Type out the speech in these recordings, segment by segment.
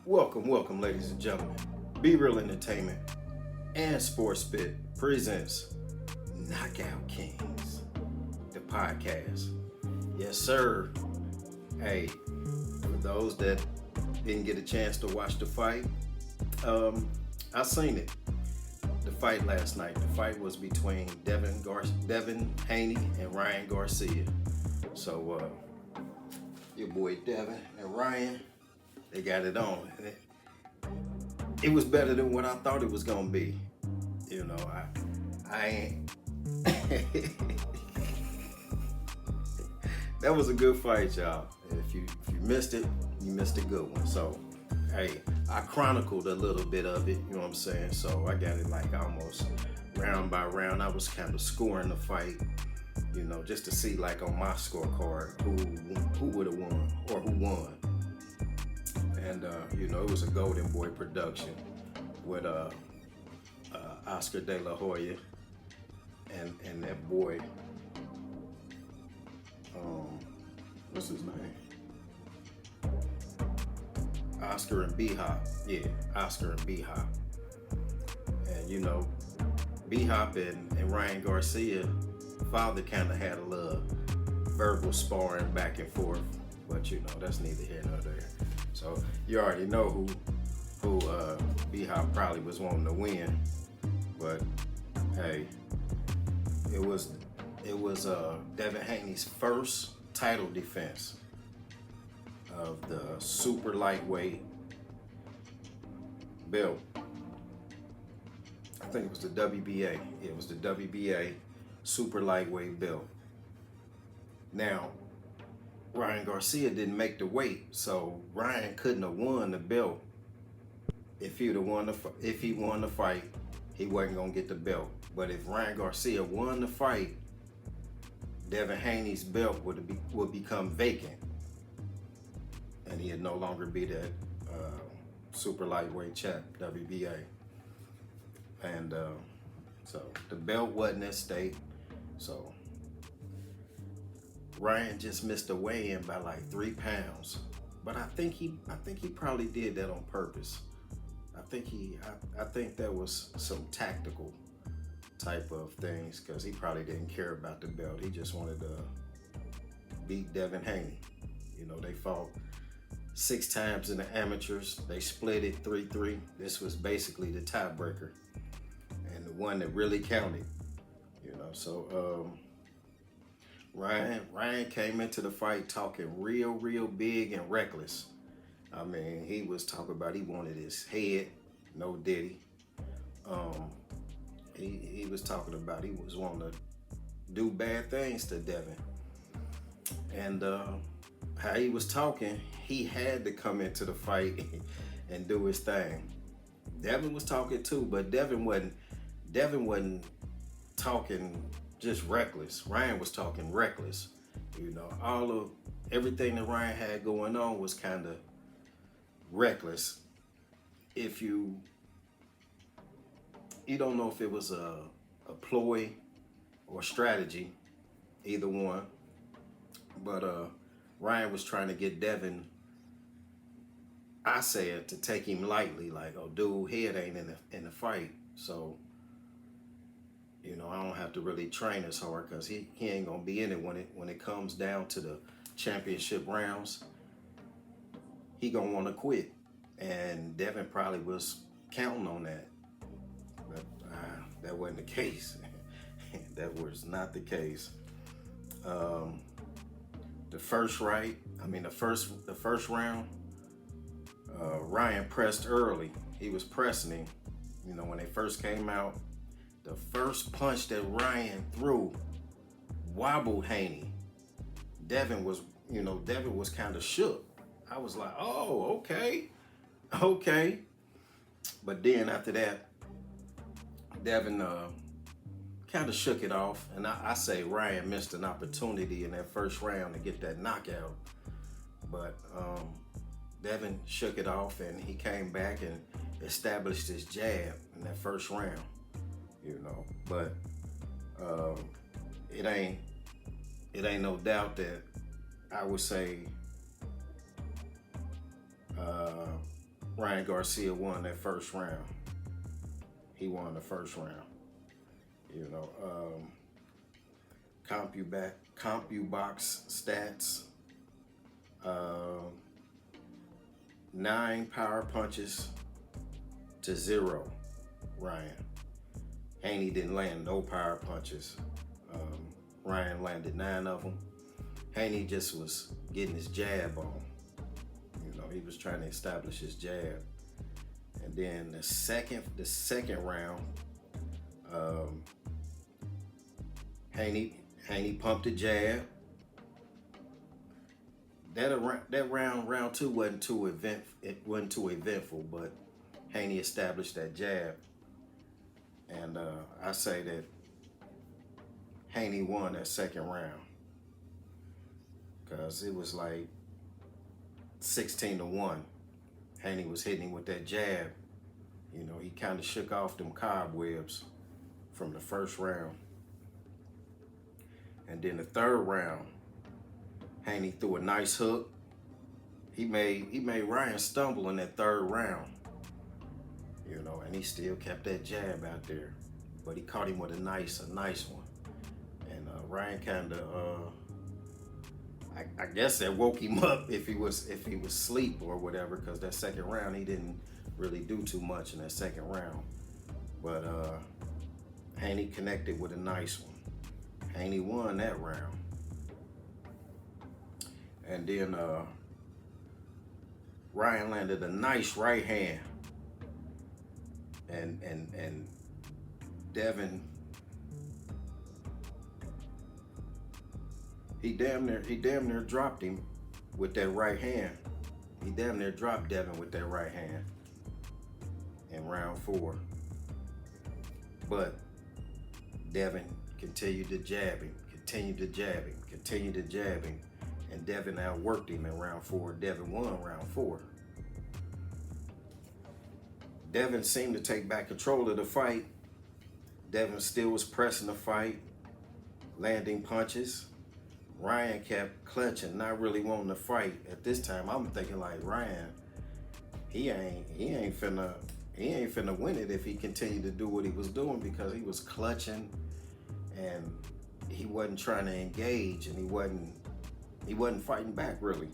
Welcome, ladies and gentlemen. Be Real Entertainment and Sports Spit presents Knockout Kings, the podcast. Yes, sir. Hey, for those that didn't get a chance to watch the fight, I seen it. The fight last night. The fight was between Devin Haney and Ryan Garcia. So, your boy Devin and Ryan, they got it on. And it was better than what I thought it was gonna be. You know, I ain't. That was a good fight, y'all. If you missed it, you missed a good one. So, hey, I chronicled a little bit of it. You know what I'm saying? So I got it like almost round by round. I was kind of scoring the fight. You know, just to see like on my scorecard who would have won or who won. And you know, it was a Golden Boy production with Oscar De La Hoya and that boy, what's his name? Oscar and B-Hop. Yeah, Oscar and B-Hop. And you know, B-Hop and Ryan Garcia father kind of had a little verbal sparring back and forth, but you know, that's neither here nor there. So you already know who B-Hop probably was wanting to win, but hey, it was Devin Haney's first title defense of the super lightweight belt. I think it was the WBA. It was the WBA super lightweight belt. Now, Ryan Garcia didn't make the weight, so Ryan couldn't have won the belt. If he won the fight, he wasn't gonna get the belt. But if Ryan Garcia won the fight, Devin Haney's belt would become vacant, and he'd no longer be that super lightweight champ, WBA. And so the belt wasn't at stake. So Ryan just missed the weigh-in by like 3 pounds, but I think he probably did that on purpose. I think that was some tactical type of things, because he probably didn't care about the belt. He just wanted to beat Devin Haney. You know, they fought 6 times in the amateurs. They split it 3-3. This was basically the tiebreaker and the one that really counted. You know, so Ryan came into the fight talking real big and reckless. I mean, he was talking about he wanted his head, no diddy. He was talking about he was wanting to do bad things to Devin. And how he was talking, he had to come into the fight and do his thing. Devin was talking too, but Devin wasn't talking just reckless. Ryan was talking reckless. You know, everything that Ryan had going on was kind of reckless. If you don't know if it was a ploy or strategy, either one. But Ryan was trying to get Devin, I said, to take him lightly, like, oh, dude, head ain't in the fight, so you know, I don't have to really train as hard, because he ain't gonna be in it when it comes down to the championship rounds. He gonna want to quit, and Devin probably was counting on that, but that wasn't the case. That was not the case. The first round, Ryan pressed early. He was pressing him. You know, when they first came out, the first punch that Ryan threw wobbled Haney. Devin was kind of shook. I was like, oh, okay. But then after that, Devin kind of shook it off. And I say Ryan missed an opportunity in that first round to get that knockout. But Devin shook it off, and he came back and established his jab in that first round. You know, but it ain't no doubt that I would say Ryan Garcia won that first round. He won the first round. You know, CompuBox stats. Um, 9 power punches to 0. Ryan. Haney didn't land no power punches. Ryan landed 9 of them. Haney just was getting his jab on. You know, he was trying to establish his jab. And then the second round, Haney pumped a jab. That round 2 wasn't too eventful, but Haney established that jab, and I say that Haney won that second round because it was like 16-1. Haney was hitting him with that jab. You know, he kind of shook off them cobwebs from the first round. And then the third round, Haney threw a nice hook. He made Ryan stumble in that third round. You know, and he still kept that jab out there. But he caught him with a nice one. And Ryan kind of, I guess that woke him up if he was asleep or whatever, because that second round he didn't really do too much in that second round. But Haney connected with a nice one. Haney won that round. And then Ryan landed a nice right hand. And Devin, he damn near dropped him with that right hand. He damn near dropped Devin with that right hand in round 4. But Devin continued to jab him, continued to jab him, and Devin outworked him in round 4. Devin won round 4. Devin seemed to take back control of the fight. Devin still was pressing the fight, landing punches. Ryan kept clutching, not really wanting to fight. At this time, I'm thinking like Ryan, he ain't finna win it if he continued to do what he was doing, because he was clutching and he wasn't trying to engage, and he wasn't fighting back really,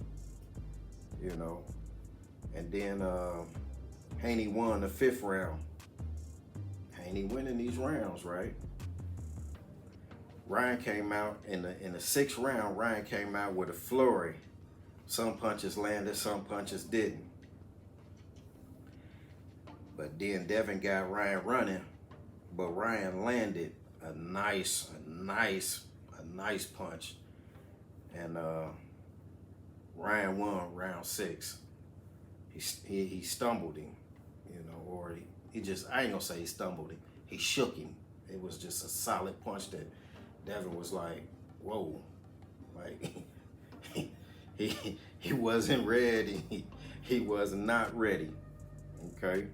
you know. And then Haney won the 5th round. Haney winning these rounds, right? Ryan came out in the 6th round. Ryan came out with a flurry. Some punches landed, some punches didn't. But then Devin got Ryan running, but Ryan landed a nice punch, and Ryan won round 6. He stumbled him, you know, or he just, I ain't gonna say he stumbled him. He shook him. It was just a solid punch that Devin was like, whoa, like he wasn't ready. He was not ready. Okay,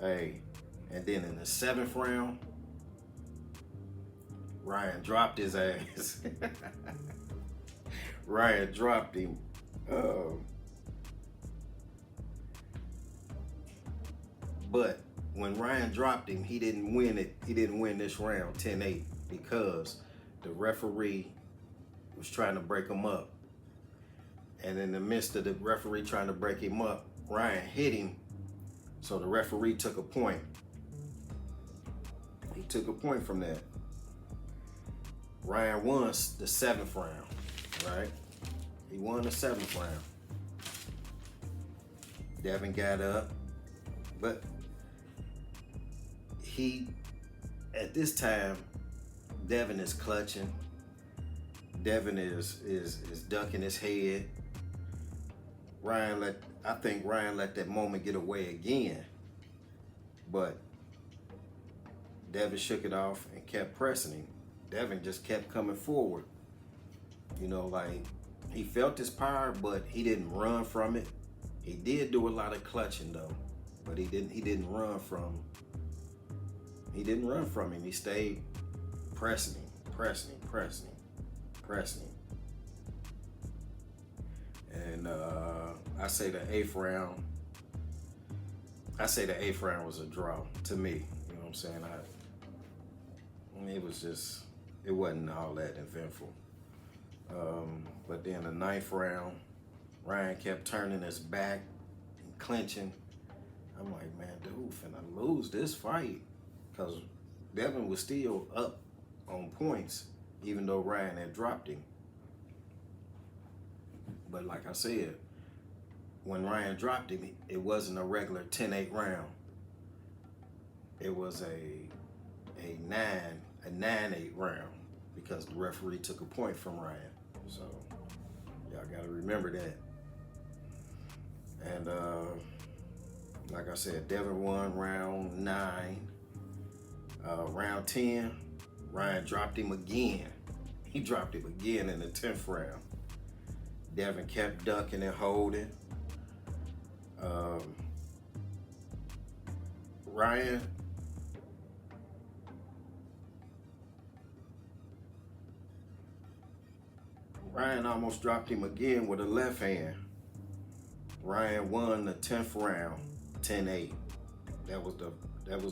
hey, and then in the 7th round, Ryan dropped his ass. Ryan dropped him. But when Ryan dropped him, he didn't win it. He didn't win this round 10-8 because the referee was trying to break him up. And in the midst of the referee trying to break him up, Ryan hit him. So the referee took a point. He took a point from that. Ryan won the 7th round, right? He won the 7th round. Devin got up, but at this time, Devin is clutching. Devin is ducking his head. I think Ryan let that moment get away again, but Devin shook it off and kept pressing him. Devin just kept coming forward. You know, like, he felt his power, but he didn't run from it. He did do a lot of clutching though, but he didn't run from him. He stayed pressing him. And I say the 8th round, I say the 8th round was a draw to me. You know what I'm saying? I mean, it was just, it wasn't all that eventful. But then the 9th round, Ryan kept turning his back and clinching. I'm like, man, dude, finna lose this fight. Because Devin was still up on points, even though Ryan had dropped him. But like I said, when Ryan dropped him, it wasn't a regular 10-8 round. It was a 9-8 round because the referee took a point from Ryan. So y'all gotta remember that. And like I said, Devin won round 9. Round 10, Ryan dropped him again. He dropped him again in the 10th round. Devin kept ducking and holding. Ryan almost dropped him again with a left hand. Ryan won the 10th round, 10-8. That was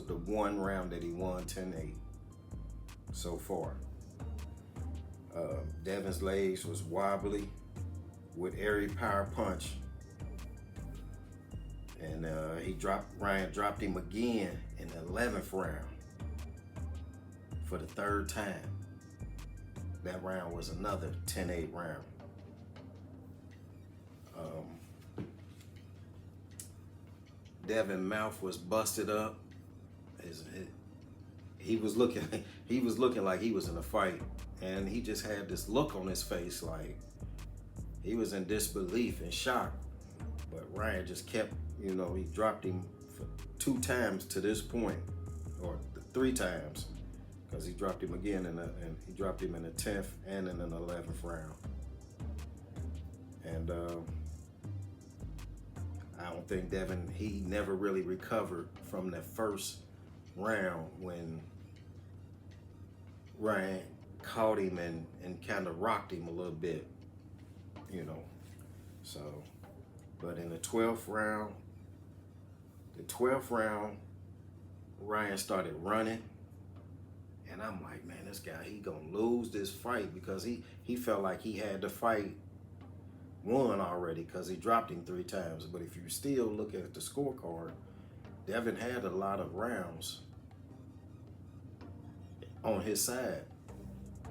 the one round that he won 10-8 so far. Devin's legs was wobbly with every power punch. And Ryan dropped him again in the 11th round for the 3rd time. That round was another 10-8 round. Devin's mouth was busted up. He was looking like he was in a fight, and he just had this look on his face like he was in disbelief and shock. But Ryan just kept, he dropped him for 2 times to this point, or 3 times, because he dropped him again and he dropped him in the 10th and in the 11th round. And I don't think Devin, he never really recovered from that first round when Ryan caught him and kind of rocked him a little bit, So, but in the 12th round, Ryan started running. And I'm like, man, this guy, he gonna lose this fight, because he felt like he had the fight won already because he dropped him 3 times. But if you still look at the scorecard, Devin had a lot of rounds on his side,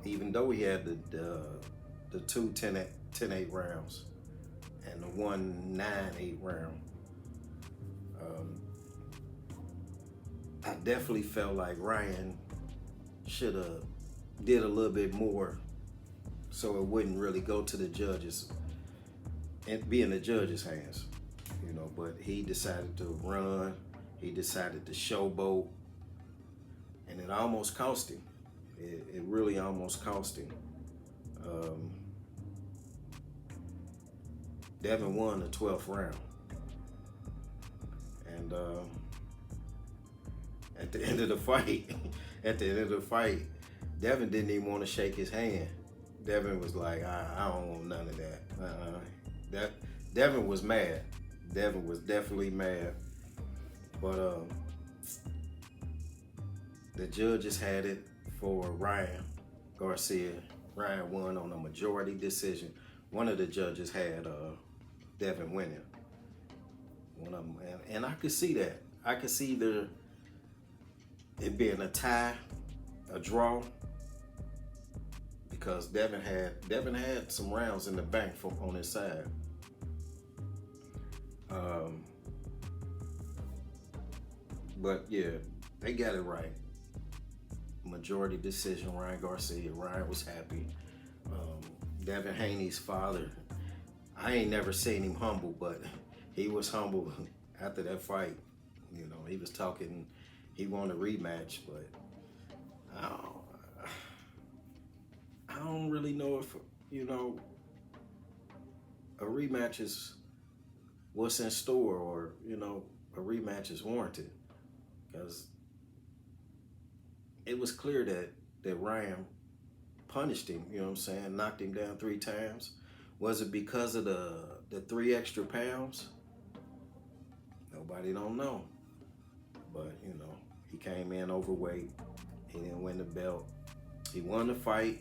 even though he had the 2 10-8 rounds and the 1 9-8 round. I definitely felt like Ryan should have did a little bit more so it wouldn't really go to the judges and be in the judges' hands, but he decided to run, he decided to showboat, and it almost cost him. It really almost cost him. Devin won the 12th round. And at the end of the fight, Devin didn't even want to shake his hand. Devin was like, I don't want none of that. Devin was mad. Devin was definitely mad. But the judges had it for Ryan Garcia. Ryan won on a majority decision. One of the judges had Devin winning. One of them, and I could see that. I could see it being a tie, a draw, because Devin had some rounds in the bank on his side. But yeah, they got it right. Majority decision, Ryan Garcia. Ryan was happy. Devin Haney's father, I ain't never seen him humble, but he was humble after that fight. He was talking, he wanted a rematch, but I don't really know if, a rematch is what's in store, or, a rematch is warranted. Because it was clear that Ryan punished him, knocked him down 3 times. Was it because of the 3 extra pounds? Nobody don't know. But, you know, he came in overweight. He didn't win the belt. He won the fight,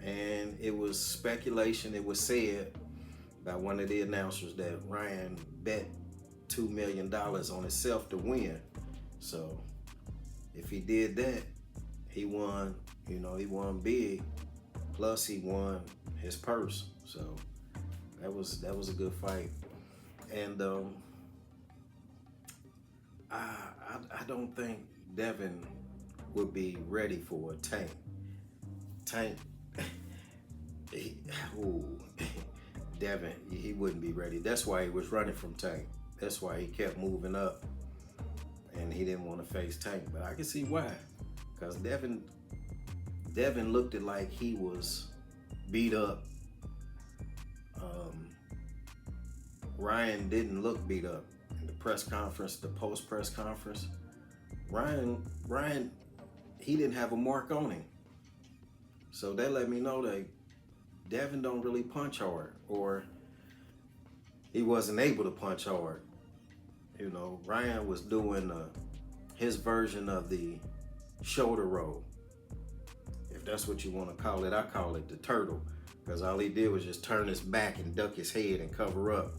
and it was speculation. It was said by one of the announcers that Ryan bet $2 million on himself to win. So if he did that, he won, you know, he won big. Plus he won his purse. So that was a good fight. And I don't think Devin would be ready for a Tank. Tank, Devin, he wouldn't be ready. That's why he was running from Tank. That's why he kept moving up, and he didn't want to face Tank. But I can see why, because Devin looked it like he was beat up. Ryan didn't look beat up in the press conference, the post press conference. Ryan, he didn't have a mark on him. So that let me know that Devin don't really punch hard, or he wasn't able to punch hard. You know, Ryan was doing his version of the shoulder roll. If that's what you want to call it, I call it the turtle, because all he did was just turn his back and duck his head and cover up,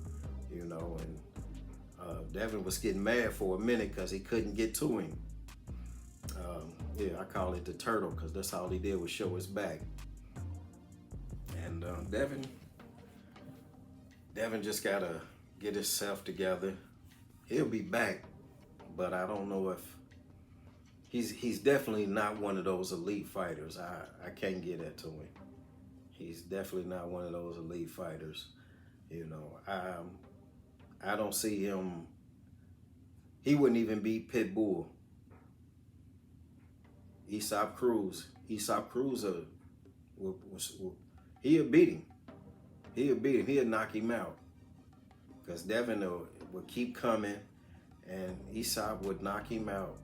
you know, and Devin was getting mad for a minute because he couldn't get to him. Yeah, I call it the turtle because that's all he did was show his back. And Devin just gotta get himself together. He'll be back, but I don't know if he's definitely not one of those elite fighters. I can't get that to him. He's definitely not one of those elite fighters. You know, I don't see him. He wouldn't even beat Pitbull. Aesop Cruz, he'll beat him. He'll knock him out. Because Devin would keep coming, and Aesop would knock him out.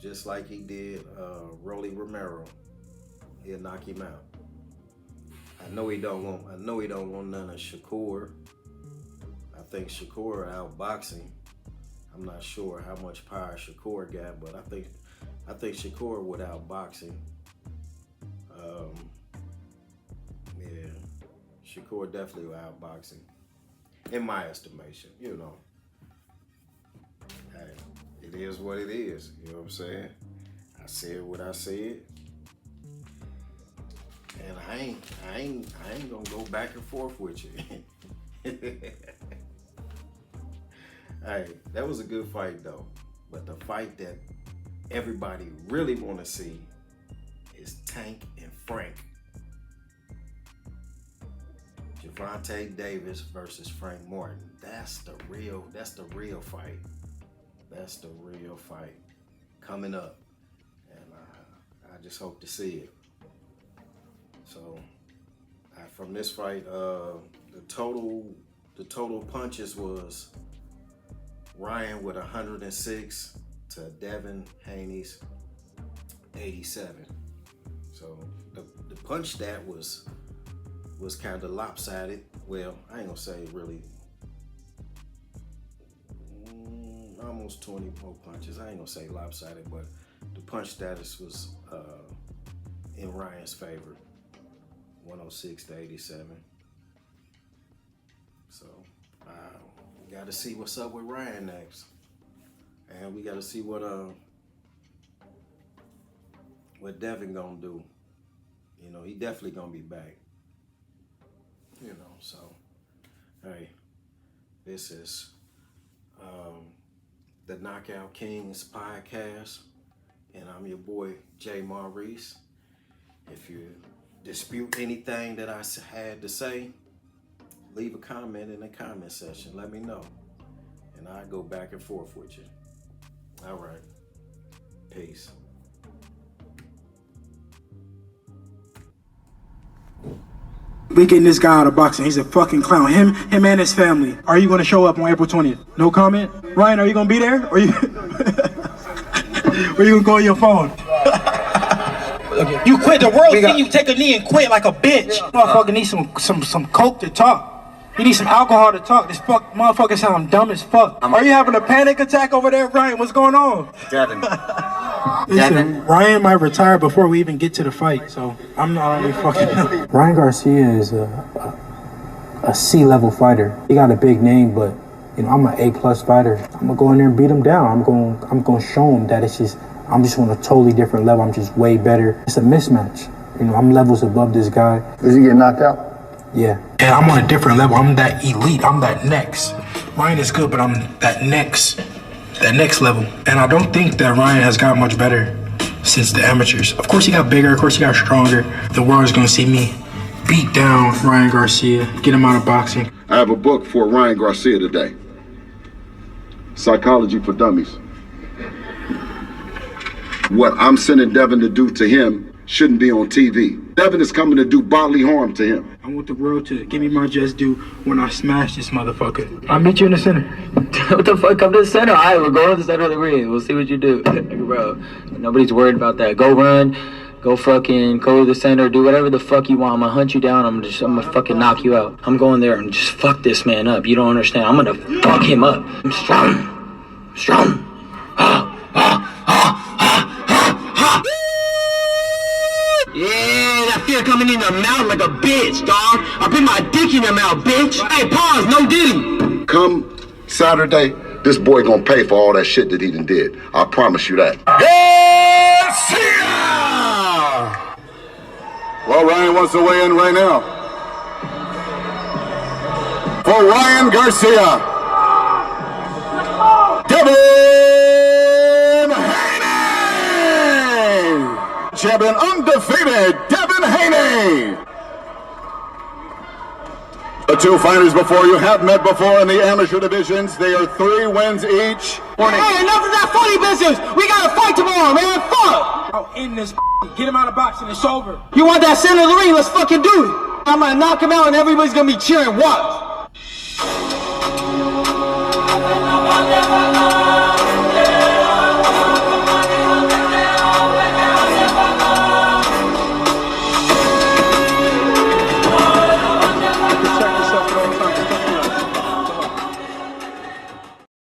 Just like he did Rolly Romero. He'll knock him out. I know he don't want none of Shakur. I think Shakur outboxing. I'm not sure how much power Shakur got, but I think Shakur would outbox him. Yeah, Shakur definitely would outbox him, in my estimation. You know, hey, it is what it is. You know what I'm saying? I said what I said, and I ain't gonna go back and forth with you. Hey, that was a good fight though, but the fight that everybody really want to see is Tank and Frank. Gervonta Davis versus Frank Martin. That's the real fight. That's the real fight coming up, and I just hope to see it. So from this fight, the total punches was Ryan with 106 to Devin Haney's 87. So the punch stat was kind of lopsided. Well, I ain't gonna say really. Almost 20 more punches. I ain't gonna say lopsided, but the punch status was in Ryan's favor, 106 to 87. So we got to see what's up with Ryan next, and we got to see what Devin gonna do. You know, he definitely gonna be back. You know, so hey, this is the Knockout Kings podcast, and I'm your boy Jay Maurice. If you dispute anything that I had to say, leave a comment in the comment section. Let me know, and I'll go back and forth with you. All right, peace. We getting this guy out of boxing. He's a fucking clown. Him and his family. Are you going to show up on April 20th? No comment? Ryan, are you going to be there? Or you going to go on your phone? You quit the world, then you take a knee and quit like a bitch. Motherfucker need some coke to talk. He needs some alcohol to talk. This motherfucker sound dumb as fuck. Are you having a panic attack over there, Ryan? What's going on? Devin. Listen, Ryan might retire before we even get to the fight, so I'm not really fucking. Ryan Garcia is a C-level fighter. He got a big name, but you know I'm an A+ fighter. I'm gonna go in there and beat him down. I'm gonna show him that I'm just on a totally different level. I'm just way better. It's a mismatch. You know, I'm levels above this guy. Does he get knocked out? Yeah. And I'm on a different level. I'm that elite. I'm that next. Ryan is good, but I'm that next level. And I don't think that Ryan has got much better since the amateurs. Of course he got bigger. Of course he got stronger. The world is gonna see me beat down Ryan Garcia, get him out of boxing. I have a book for Ryan Garcia today. Psychology for Dummies. What I'm sending Devin to do to him shouldn't be on TV. Devin is coming to do bodily harm to him. I want the world to give me my just due when I smash this motherfucker. I'll meet you in the center. What the fuck? Come to the center. All right, we'll go to the center of the ring. We'll see what you do. Bro, nobody's worried about that. Go run. Go to the center. Do whatever the fuck you want. I'm gonna hunt you down. I'm gonna fucking knock you out. I'm going there and just fuck this man up. You don't understand. I'm gonna fuck him up. I'm strong. Strong. Yeah, that fear coming in your mouth like a bitch, dog. I put my dick in your mouth, bitch. Hey, pause, no diddy. Come Saturday, this boy gonna pay for all that shit that he done did. I promise you that. Well, Ryan wants to weigh in right now. For Ryan Garcia, Devin Haney! Champion undefeated, Devin Haney! The two fighters before you have met before in the amateur divisions. They are 3 wins each. Hey, enough of that funny business. We gotta fight tomorrow, man. Fuck. I'll end this. Get him out of boxing. It's over. You want that center of the ring? Let's fucking do it. I'm gonna knock him out and everybody's gonna be cheering. Watch.